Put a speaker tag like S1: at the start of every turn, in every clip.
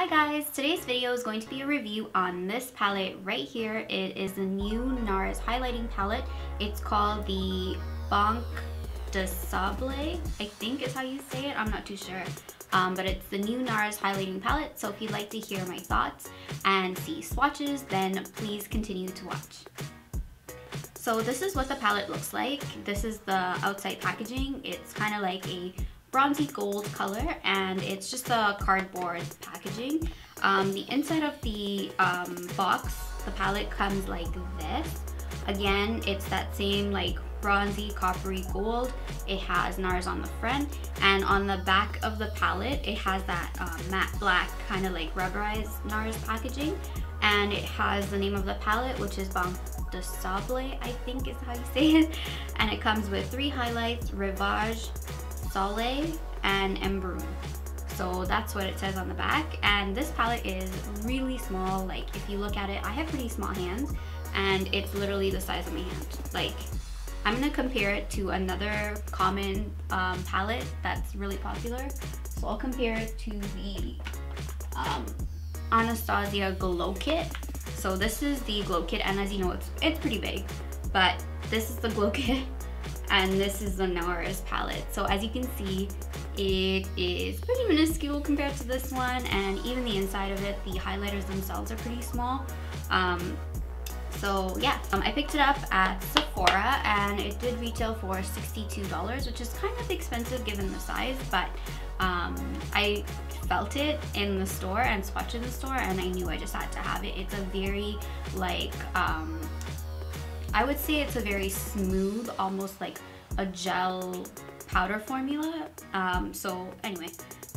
S1: Hi guys, today's video is going to be a review on this palette right here. It is the new NARS highlighting palette. It's called the Banc De Sable, I think is how you say it. I'm not too sure. But it's the new NARS highlighting palette. So if you'd like to hear my thoughts and see swatches, then please continue to watch. So this is what the palette looks like. This is the outside packaging. It's kind of like a bronzy gold color, and it's just a cardboard packaging. The inside of the box, the palette comes like this. Again, it's that same like bronzy coppery gold. It has NARS on the front, and on the back of the palette it has that matte black kind of like rubberized NARS packaging, and it has the name of the palette, which is Banc De Sable, I think is how you say it, and it comes with 3 highlights: Rivage, Soleil, and Embrun. So that's what it says on the back. And this palette is really small. Like if you look at it, I have pretty small hands and it's literally the size of my hand. Like I'm gonna compare it to another common palette that's really popular. So I'll compare it to the Anastasia Glow Kit. So this is the Glow Kit, and as you know, it's pretty big, but this is the Glow Kit and this is the NARS palette. So as you can see, it is pretty minuscule compared to this one, and even the inside of it, the highlighters themselves are pretty small. So yeah, I picked it up at Sephora and it did retail for $62, which is kind of expensive given the size, but I felt it in the store and swatched in the store, and I knew I just had to have it. It's a very like I would say it's a very smooth, almost like a gel powder formula. So anyway,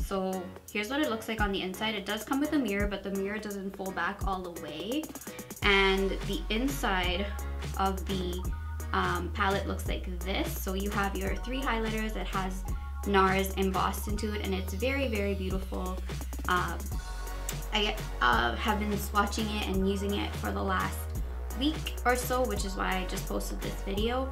S1: so here's what it looks like on the inside. It does come with a mirror, but the mirror doesn't fold back all the way. And the inside of the palette looks like this. So you have your 3 highlighters that has NARS embossed into it, and it's very, very beautiful. I have been swatching it and using it for the last week or so, which is why I just posted this video,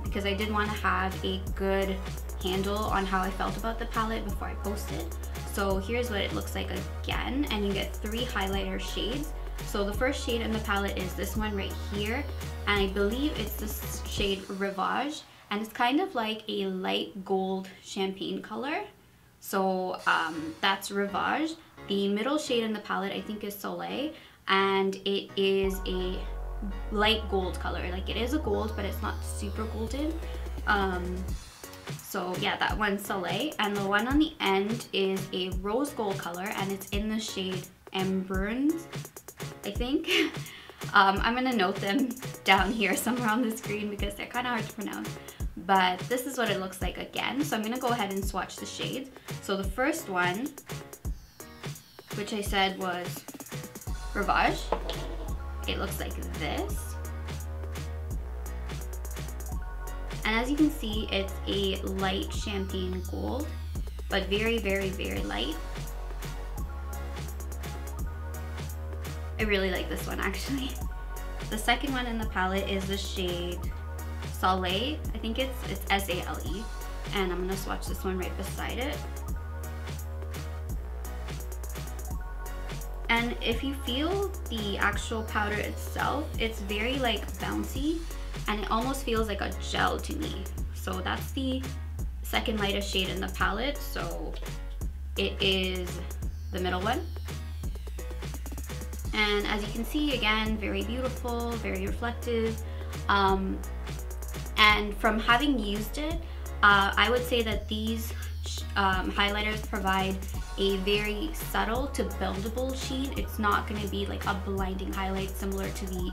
S1: because I did want to have a good handle on how I felt about the palette before I post it. So here's what it looks like again, and you get 3 highlighter shades. So the first shade in the palette is this one right here, and I believe it's the shade Rivage, and it's kind of like a light gold champagne color. So that's Rivage. The middle shade in the palette I think is Soleil, and it is a light gold color. Like it is a gold, but it's not super golden. So yeah, that one's Soleil, and the one on the end is a rose gold color, and it's in the shade Embrun, I think. I'm gonna note them down here somewhere on the screen because they're kind of hard to pronounce. But this is what it looks like again. So I'm gonna go ahead and swatch the shades. So the first one, which I said was Rivage, it looks like this. And as you can see, it's a light champagne gold, but very, very, very light. I really like this one actually. The second one in the palette is the shade Soleil. I think it's S-A-L-E, and I'm gonna swatch this one right beside it. And if you feel the actual powder itself, it's very like bouncy, and it almost feels like a gel to me. So that's the second lightest shade in the palette. So it is the middle one. And as you can see, again, very beautiful, very reflective. And from having used it, I would say that these highlighters provide a very subtle to buildable sheen. It's not going to be like a blinding highlight similar to the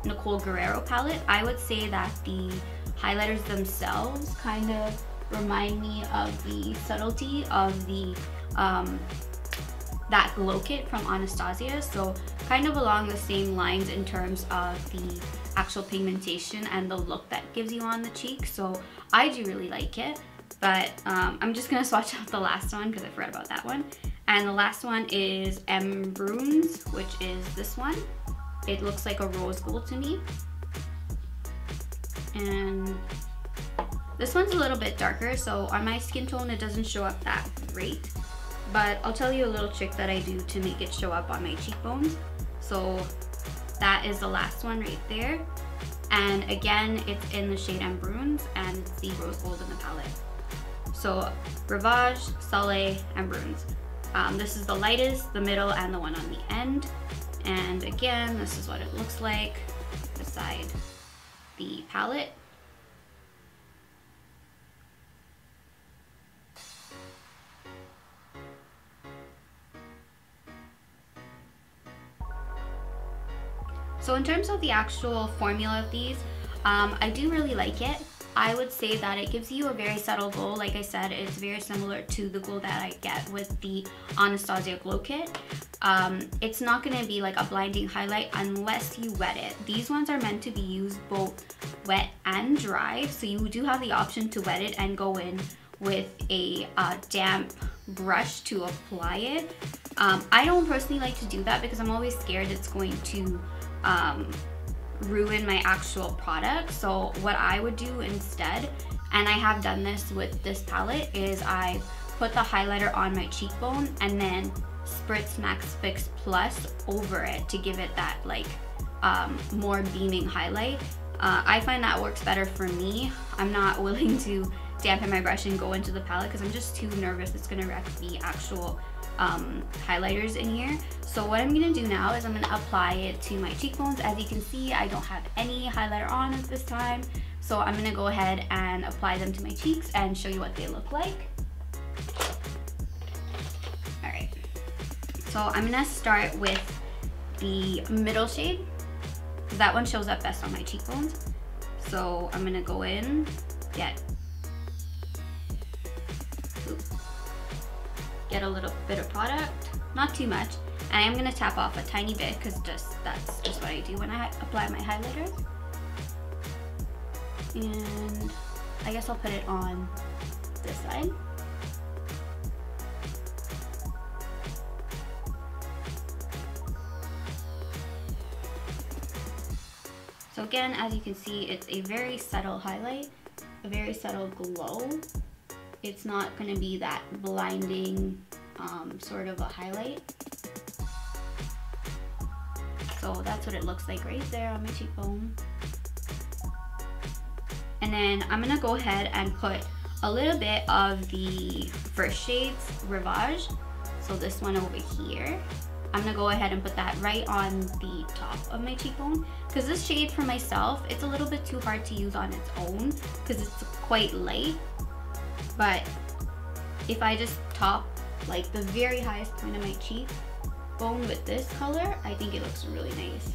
S1: Nicole Guerrero palette. I would say that the highlighters themselves kind of remind me of the subtlety of the that Glow Kit from Anastasia. So kind of along the same lines in terms of the actual pigmentation and the look that gives you on the cheek. So I do really like it. But I'm just gonna swatch out the last one because I forgot about that one. And the last one is Embrun's, which is this one. It looks like a rose gold to me. And this one's a little bit darker, so on my skin tone it doesn't show up that great. but I'll tell you a little trick that I do to make it show up on my cheekbones. So that is the last one right there. And again, it's in the shade Embruns, and it's the rose gold in the palette. So Rivage, Soleil, Embruns. This is the lightest, the middle, and the one on the end. And again, this is what it looks like beside the palette. So in terms of the actual formula of these, I do really like it. I would say that it gives you a very subtle glow. Like I said, it's very similar to the glow that I get with the Anastasia Glow Kit. It's not going to be like a blinding highlight unless you wet it. These ones are meant to be used both wet and dry, so you do have the option to wet it and go in with a damp brush to apply it. I don't personally like to do that because I'm always scared it's going to ruin my actual product. So what I would do instead, and I have done this with this palette, is I put the highlighter on my cheekbone and then spritz Max Fix Plus over it to give it that like more beaming highlight. I find that works better for me. I'm not willing to dampen my brush and go into the palette because I'm just too nervous it's gonna wreck the actual highlighters in here. So what I'm gonna do now is I'm gonna apply it to my cheekbones. As you can see, I don't have any highlighter on at this time, so I'm gonna go ahead and apply them to my cheeks and show you what they look like. Alright, so I'm gonna start with the middle shade, because that one shows up best on my cheekbones. So I'm gonna go in, get a little bit of product, not too much, and I am going to tap off a tiny bit because that's just what I do when I apply my highlighters. And I guess I'll put it on this side. So again, as you can see, it's a very subtle highlight, a very subtle glow. It's not going to be that blinding sort of a highlight. So that's what it looks like right there on my cheekbone. And then I'm going to go ahead and put a little bit of the first shade's Rivage. So this one over here. I'm going to go ahead and put that right on the top of my cheekbone. Because this shade for myself, it's a little bit too hard to use on its own because it's quite light. But if I just top like the very highest point of my cheek bone with this color, I think it looks really nice.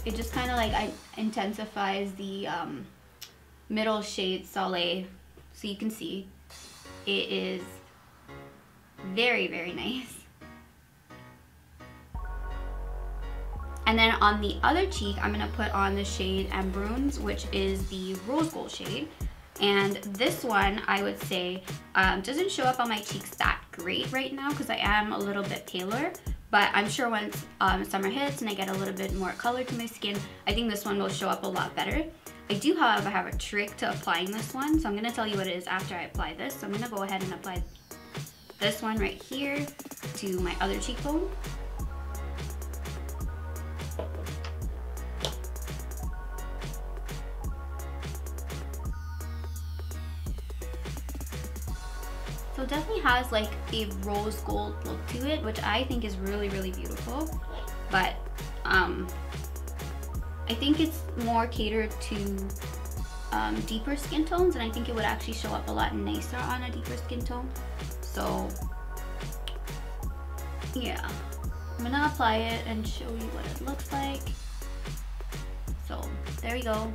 S1: It just kind of like intensifies the middle shade Soleil, so you can see it is very, very nice. And then on the other cheek, I'm going to put on the shade Embruns, which is the rose gold shade. And this one, I would say, doesn't show up on my cheeks that great right now because I am a little bit paler. But I'm sure once summer hits and I get a little bit more color to my skin, I think this one will show up a lot better. I do, however, have a trick to applying this one. So I'm going to tell you what it is after I apply this. So I'm going to go ahead and apply this one right here to my other cheekbone. So it definitely has like a rose gold look to it, which I think is really, really beautiful. But I think it's more catered to deeper skin tones, and I think it would actually show up a lot nicer on a deeper skin tone. So yeah, I'm gonna apply it and show you what it looks like. So there we go.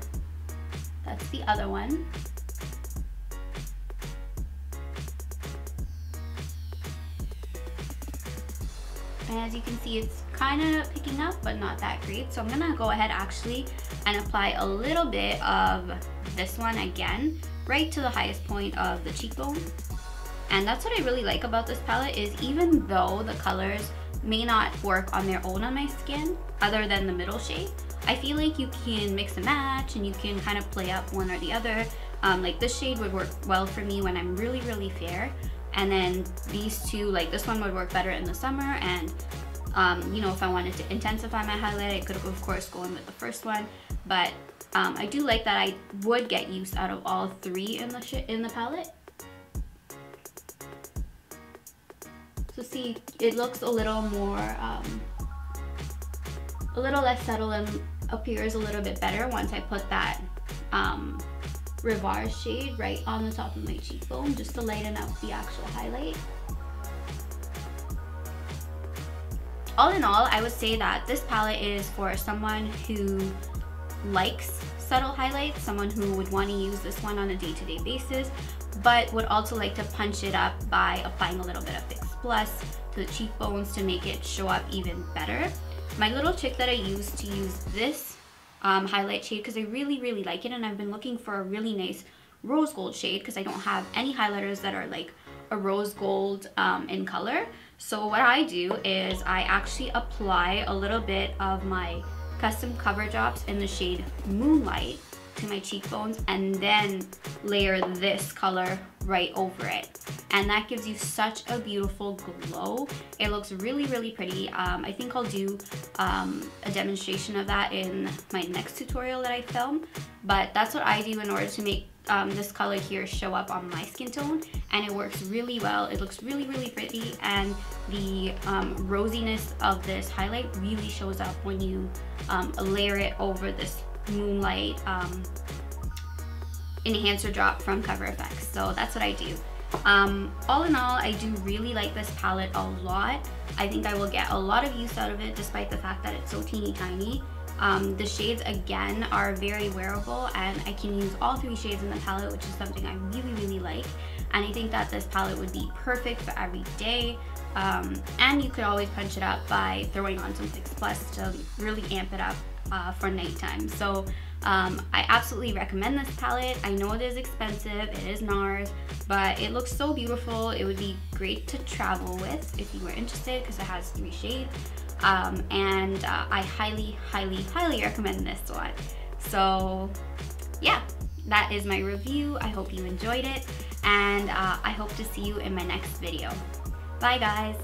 S1: That's the other one. And as you can see, it's kind of picking up, but not that great. So I'm gonna go ahead actually and apply a little bit of this one again, right to the highest point of the cheekbone. And that's what I really like about this palette, is even though the colors may not work on their own on my skin, other than the middle shade, I feel like you can mix and match and you can kind of play up one or the other. Like this shade would work well for me when I'm really, really fair. And then these two, like this one would work better in the summer, and you know, if I wanted to intensify my highlight, I could of course go in with the first one. But I do like that I would get use out of all three in the palette. So see, it looks a little more, a little less subtle and appears a little bit better once I put that Rivage shade right on the top of my cheekbone, just to lighten up the actual highlight. All in all, I would say that this palette is for someone who likes subtle highlights, someone who would want to use this one on a day-to-day basis, but would also like to punch it up by applying a little bit of Fix Plus to the cheekbones to make it show up even better. My little trick that I use to use this highlight shade, because I really like it, and I've been looking for a really nice rose gold shade because I don't have any highlighters that are like a rose gold in color. So what I do is I actually apply a little bit of my custom cover drops in the shade Moonlight to my cheekbones, and then layer this color right over it, and that gives you such a beautiful glow. It looks really pretty. I think I'll do a demonstration of that in my next tutorial that I film, but that's what I do in order to make this color here show up on my skin tone, and it works really well. It looks really pretty, and the rosiness of this highlight really shows up when you layer it over this Moonlight enhancer drop from Cover FX. So that's what I do. All in all, I do really like this palette a lot. I think I will get a lot of use out of it despite the fact that it's so teeny tiny. The shades again are very wearable, and I can use all three shades in the palette, which is something I really like. And I think that this palette would be perfect for every day. And you could always punch it up by throwing on some Fix Plus to really amp it up for nighttime. So I absolutely recommend this palette. I know it is expensive, it is NARS, but it looks so beautiful. It would be great to travel with if you were interested, because it has three shades. And I highly recommend this one. So yeah, that is my review. I hope you enjoyed it, and I hope to see you in my next video. Bye guys.